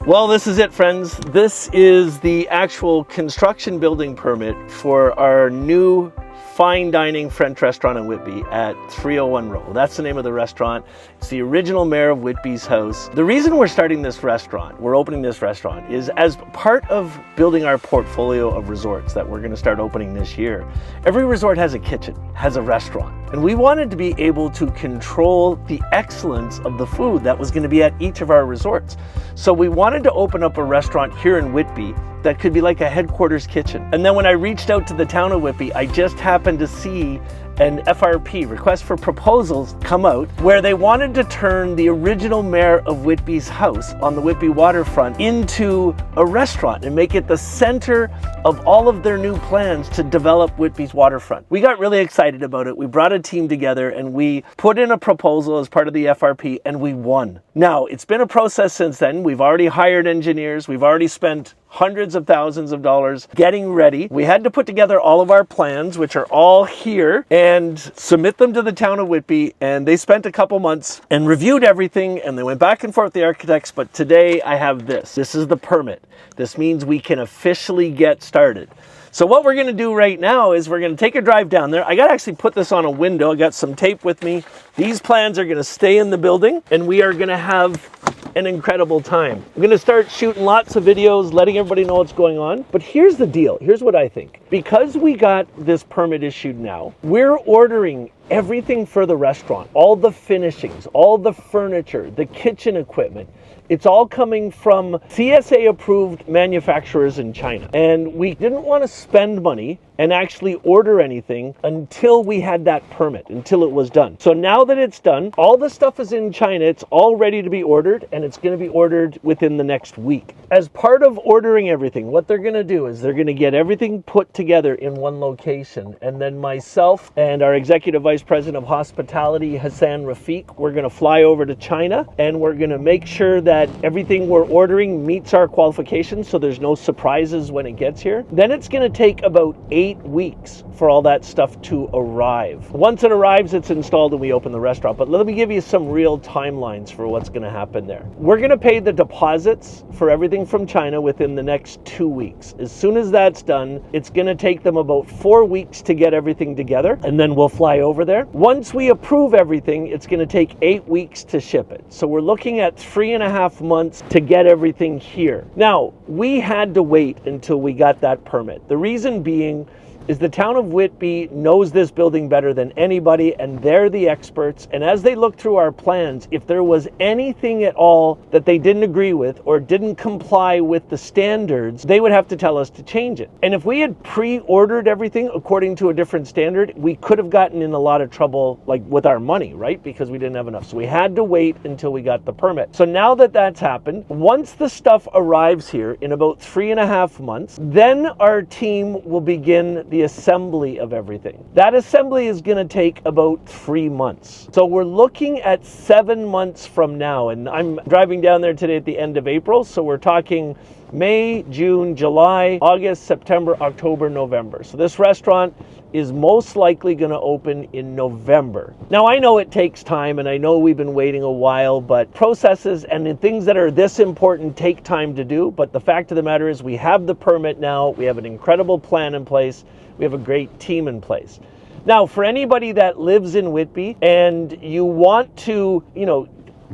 Well, this is it, friends. This is the actual construction building permit for our new fine dining French restaurant in Whitby at 301 Rowe. That's the name of the restaurant. It's the original Mayor of Whitby's house. The reason we're starting this restaurant, we're opening this restaurant, is as part of building our portfolio of resorts that we're going to start opening this year. Every resort has a kitchen, has a restaurant. And we wanted to be able to control the excellence of the food that was going to be at each of our resorts. So we wanted to open up a restaurant here in Whitby that could be like a headquarters kitchen. And then when I reached out to the town of Whitby, I just happened to see an FRP, request for proposals, come out where they wanted to turn the original Mayor of Whitby's house on the Whitby Waterfront into a restaurant and make it the center of all of their new plans to develop Whitby's waterfront. We got really excited about it. We brought a team together and we put in a proposal as part of the FRP and we won. Now, it's been a process since then. We've already hired engineers. We've already spent hundreds of thousands of dollars getting ready. We had to put together all of our plans, which are all here, and submit them to the town of Whitby. And they spent a couple months and reviewed everything, and they went back and forth with the architects. But today I have this. This is the permit. This means we can officially get started. So what we're going to do right now is we're going to take a drive down there. I got to actually put this on a window. I got some tape with me. These plans are going to stay in the building, and we are going to have an incredible time. I'm going to start shooting lots of videos, letting everybody know what's going on. But here's the deal. Here's what I think. Because we got this permit issued now, we're ordering everything for the restaurant, all the finishings, all the furniture, the kitchen equipment. It's all coming from CSA approved manufacturers in China. And we didn't want to spend money and actually order anything until we had that permit, until it was done. So now that it's done, all the stuff is in China, it's all ready to be ordered, and it's going to be ordered within the next week. As part of ordering everything, what they're going to do is they're going to get everything put together in one location, and then myself and our Executive Vice President of Hospitality, Hassan Rafiq, we're going to fly over to China, and we're going to make sure that everything we're ordering meets our qualifications so there's no surprises when it gets here. Then it's going to take about 8 weeks for all that stuff to arrive. Once it arrives, it's installed and we open the restaurant. But let me give you some real timelines for what's going to happen there. We're going to pay the deposits for everything from China within the next 2 weeks. As soon as that's done, it's going to take them about 4 weeks to get everything together, and then we'll fly over there. Once we approve everything, it's going to take 8 weeks to ship it. So we're looking at 3.5 months to get everything here. Now, we had to wait until we got that permit. The reason being is the town of Whitby knows this building better than anybody, and they're the experts. And as they look through our plans, if there was anything at all that they didn't agree with or didn't comply with the standards, they would have to tell us to change it. And if we had pre-ordered everything according to a different standard, we could have gotten in a lot of trouble, like with our money, right? Because we didn't have enough. So we had to wait until we got the permit. So now that that's happened, once the stuff arrives here in about 3.5 months, then our team will begin the assembly of everything. That assembly is going to take about 3 months. So we're looking at 7 months from now, and I'm driving down there today at the end of April, so we're talking May, June, July, August, September, October, November. So this restaurant is most likely going to open in November. Now, I know it takes time, and I know we've been waiting a while, but processes and things that are this important take time to do. But the fact of the matter is we have the permit now. We have an incredible plan in place. We have a great team in place. Now, for anybody that lives in Whitby and you want to,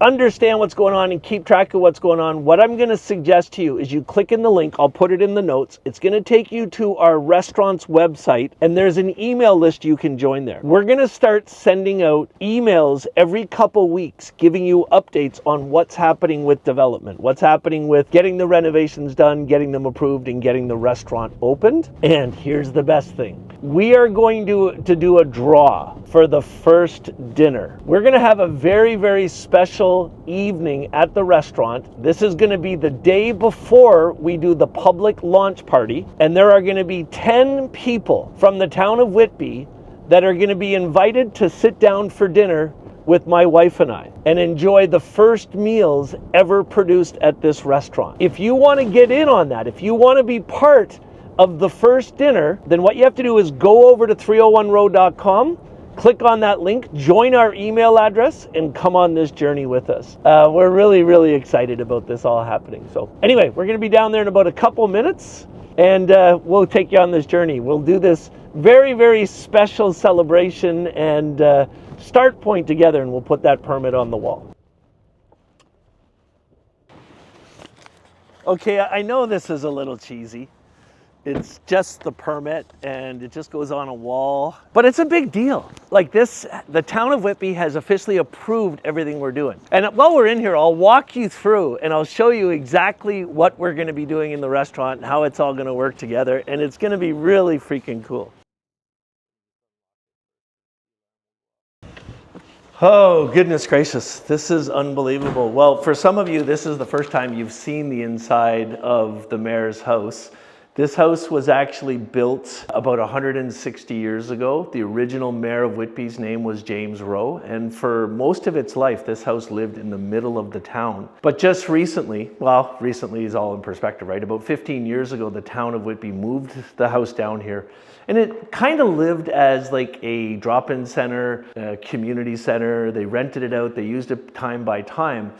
understand what's going on and keep track of what's going on, what I'm going to suggest to you is you click in the link. I'll put it in the notes. It's going to take you to our restaurant's website, and there's an email list you can join there. We're going to start sending out emails every couple weeks, giving you updates on what's happening with development, what's happening with getting the renovations done, getting them approved, and getting the restaurant opened. And here's the best thing. We are going to do a draw for the first dinner. We're going to have a very, very special evening at the restaurant. This is going to be the day before we do the public launch party, and there are going to be 10 people from the town of Whitby that are going to be invited to sit down for dinner with my wife and I and enjoy the first meals ever produced at this restaurant. If you want to get in on that, if you want to be part of the first dinner, then what you have to do is go over to 301row.com, click on that link, join our email address, and come on this journey with us. We're really, really excited about this all happening. So anyway, we're going to be down there in about a couple minutes, and we'll take you on this journey. We'll do this very, very special celebration and start point together, and we'll put that permit on the wall. Okay, I know this is a little cheesy. It's just the permit and it just goes on a wall, but it's a big deal. Like this, the Town of Whitby has officially approved everything we're doing. And while we're in here, I'll walk you through and I'll show you exactly what we're going to be doing in the restaurant and how it's all going to work together. And it's going to be really freaking cool. Oh, goodness gracious. This is unbelievable. Well, for some of you, this is the first time you've seen the inside of the mayor's house. This house was actually built about 160 years ago. The original mayor of Whitby's name was James Rowe, and for most of its life, this house lived in the middle of the town. But just recently, well, recently is all in perspective, right? About 15 years ago, the town of Whitby moved the house down here, and it kind of lived as like a drop-in center, a community center. They rented it out, they used it time by time.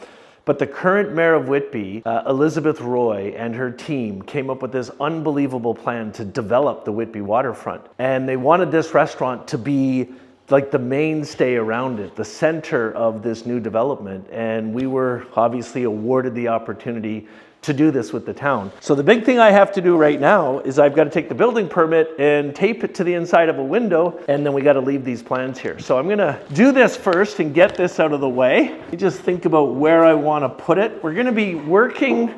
But the current mayor of Whitby, Elizabeth Roy, and her team came up with this unbelievable plan to develop the Whitby waterfront. And they wanted this restaurant to be like the mainstay around it, the center of this new development. And we were obviously awarded the opportunity to do this with the town. So the big thing I have to do right now is I've got to take the building permit and tape it to the inside of a window, and then we got to leave these plans here. So I'm gonna do this first and get this out of the way. You just think about where I want to put it. We're gonna be working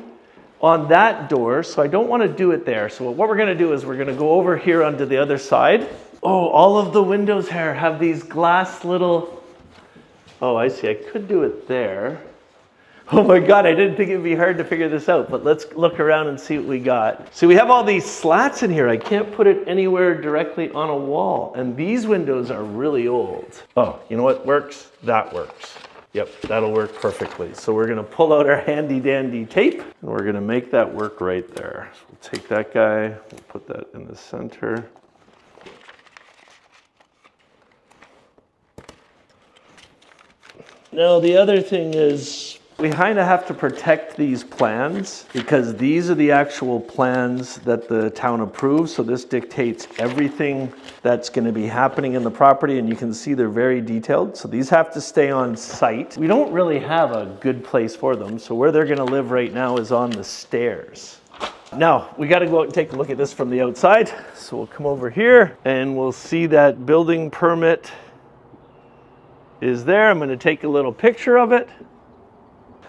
on that door, so I don't want to do it there. So what we're gonna do is we're gonna go over here onto the other side. Oh, all of the windows here have these glass little, oh, I see, I could do it there. Oh my God, I didn't think it'd be hard to figure this out, but let's look around and see what we got. So we have all these slats in here. I can't put it anywhere directly on a wall. And these windows are really old. Oh, you know what works? That works. Yep, that'll work perfectly. So we're gonna pull out our handy dandy tape and we're gonna make that work right there. So we'll take that guy, we'll put that in the center. Now the other thing is, we kind of have to protect these plans because these are the actual plans that the town approves. So this dictates everything that's going to be happening in the property, and you can see they're very detailed. So these have to stay on site. We don't really have a good place for them. So where they're going to live right now is on the stairs. Now, we got to go out and take a look at this from the outside. So we'll come over here and we'll see that building permit is there. I'm going to take a little picture of it.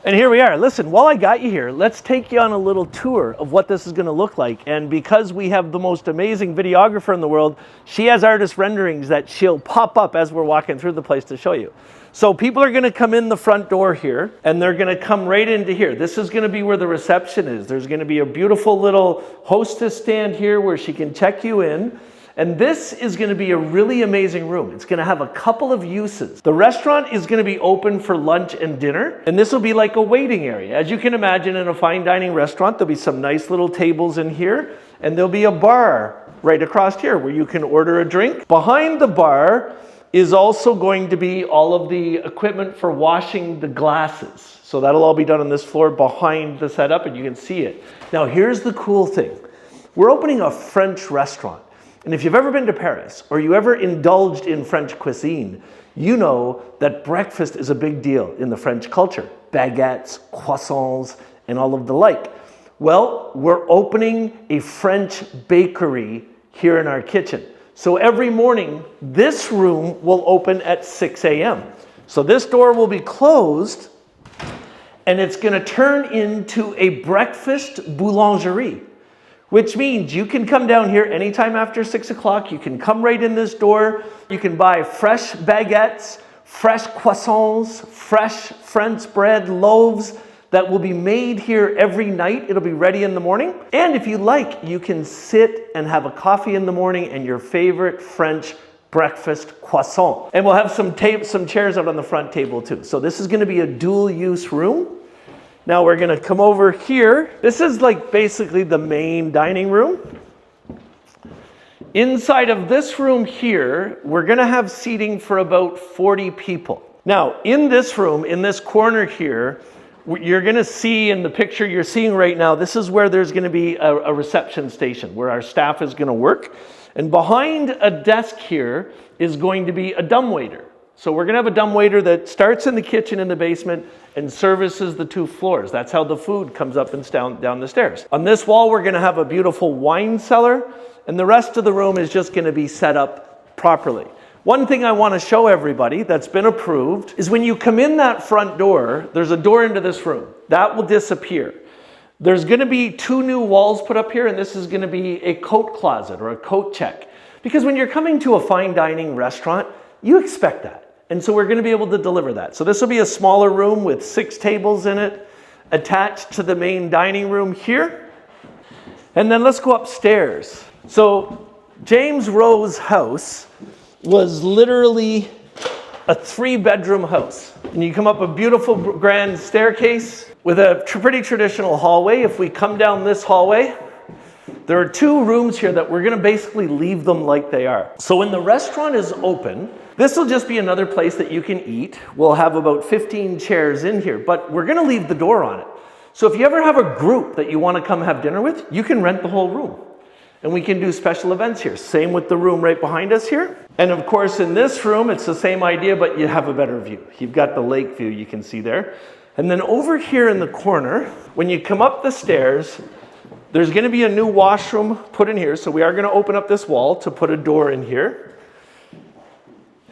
And here we are. Listen, while I got you here, let's take you on a little tour of what this is going to look like. And because we have the most amazing videographer in the world, she has artist renderings that she'll pop up as we're walking through the place to show you. So people are going to come in the front door here, and they're going to come right into here. This is going to be where the reception is. There's going to be a beautiful little hostess stand here where she can check you in. And this is going to be a really amazing room. It's going to have a couple of uses. The restaurant is going to be open for lunch and dinner, and this will be like a waiting area. As you can imagine, in a fine dining restaurant, there'll be some nice little tables in here, and there'll be a bar right across here where you can order a drink. Behind the bar is also going to be all of the equipment for washing the glasses. So that'll all be done on this floor behind the setup, and you can see it. Now, here's the cool thing. We're opening a French restaurant. And if you've ever been to Paris or you ever indulged in French cuisine, you know that breakfast is a big deal in the French culture. Baguettes, croissants, and all of the like. Well, we're opening a French bakery here in our kitchen. So every morning, this room will open at 6 a.m. So this door will be closed and it's going to turn into a breakfast boulangerie. Which means you can come down here anytime after 6 o'clock. You can come right in this door. You can buy fresh baguettes, fresh croissants, fresh French bread, loaves that will be made here every night. It'll be ready in the morning. And if you like, you can sit and have a coffee in the morning and your favorite French breakfast croissant. And we'll have some chairs out on the front table too. So this is going to be a dual use room. Now we're going to come over here. This is like basically the main dining room. Inside of this room here, we're gonna have seating for about 40 people. Now, in this room, in this corner here, you're gonna see in the picture you're seeing right now, this is where there's gonna be a reception station where our staff is gonna work. And behind a desk here is going to be a dumbwaiter. So we're gonna have a dumbwaiter that starts in the kitchen in the basement and services the 2 floors. That's how the food comes up and down the stairs. On this wall, we're gonna have a beautiful wine cellar, and the rest of the room is just gonna be set up properly. One thing I wanna show everybody that's been approved is when you come in that front door, there's a door into this room. That will disappear. There's gonna be 2 new walls put up here, and this is gonna be a coat closet or a coat check. Because when you're coming to a fine dining restaurant, you expect that. And so we're gonna be able to deliver that. So this will be a smaller room with 6 tables in it, attached to the main dining room here. And then let's go upstairs. So James Rowe's house was literally a 3-bedroom house. And you come up a beautiful grand staircase with a pretty traditional hallway. If we come down this hallway, there are 2 rooms here that we're gonna basically leave them like they are. So when the restaurant is open, this will just be another place that you can eat. We'll have about 15 chairs in here, but we're gonna leave the door on it. So if you ever have a group that you wanna come have dinner with, you can rent the whole room. And we can do special events here. Same with the room right behind us here. And of course in this room, it's the same idea, but you have a better view. You've got the lake view you can see there. And then over here in the corner, when you come up the stairs, there's gonna be a new washroom put in here. So we are gonna open up this wall to put a door in here.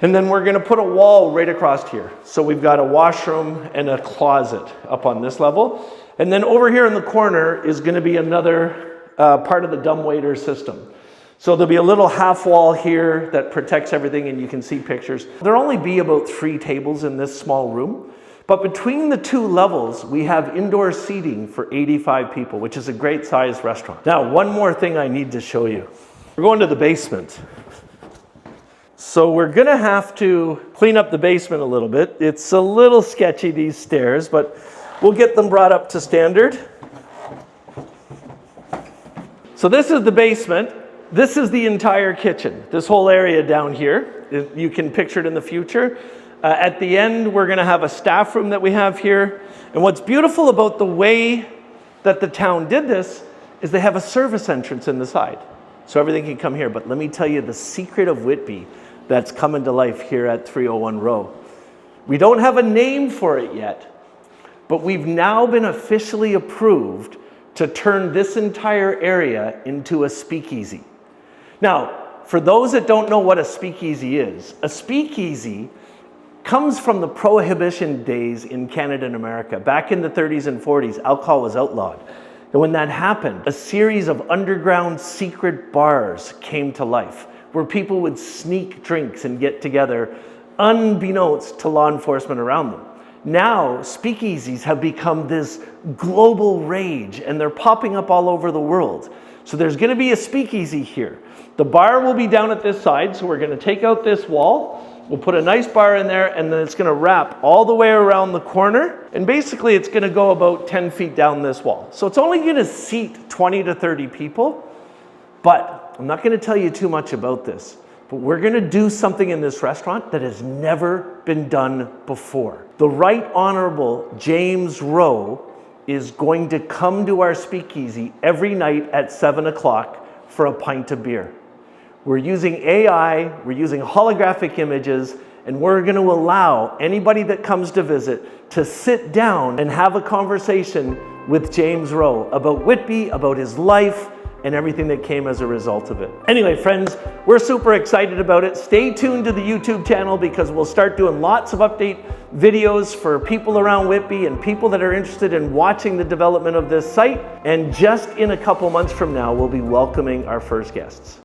And then we're gonna put a wall right across here. So we've got a washroom and a closet up on this level. And then over here in the corner is gonna be another part of the dumbwaiter system. So there'll be a little half wall here that protects everything and you can see pictures. There'll only be about 3 tables in this small room. But between the 2 levels, we have indoor seating for 85 people, which is a great sized restaurant. Now, one more thing I need to show you. We're going to the basement. So we're gonna have to clean up the basement a little bit. It's a little sketchy, these stairs, but we'll get them brought up to standard. So this is the basement. This is the entire kitchen. This whole area down here, you can picture it in the future. At the end, we're gonna have a staff room that we have here. And what's beautiful about the way that the town did this is they have a service entrance in the side. So everything can come here. But let me tell you the secret of Whitby that's coming to life here at 301 Rowe. We don't have a name for it yet, but we've now been officially approved to turn this entire area into a speakeasy. Now, for those that don't know what a speakeasy is, a speakeasy comes from the Prohibition days in Canada and America. Back in the 30s and 40s, alcohol was outlawed. And when that happened, a series of underground secret bars came to life where people would sneak drinks and get together unbeknownst to law enforcement around them. Now, speakeasies have become this global rage and they're popping up all over the world. So there's gonna be a speakeasy here. The bar will be down at this side, so we're gonna take out this wall. We'll put a nice bar in there and then it's gonna wrap all the way around the corner. And basically it's gonna go about 10 feet down this wall. So it's only gonna seat 20 to 30 people, but I'm not gonna tell you too much about this. But we're gonna do something in this restaurant that has never been done before. The Right Honorable James Rowe is going to come to our speakeasy every night at 7 o'clock for a pint of beer. We're using AI, we're using holographic images, and we're gonna allow anybody that comes to visit to sit down and have a conversation with James Rowe about Whitby, about his life, and everything that came as a result of it. Anyway, friends, we're super excited about it. Stay tuned to the YouTube channel because we'll start doing lots of update videos for people around Whitby and people that are interested in watching the development of this site. And just in a couple months from now, we'll be welcoming our first guests.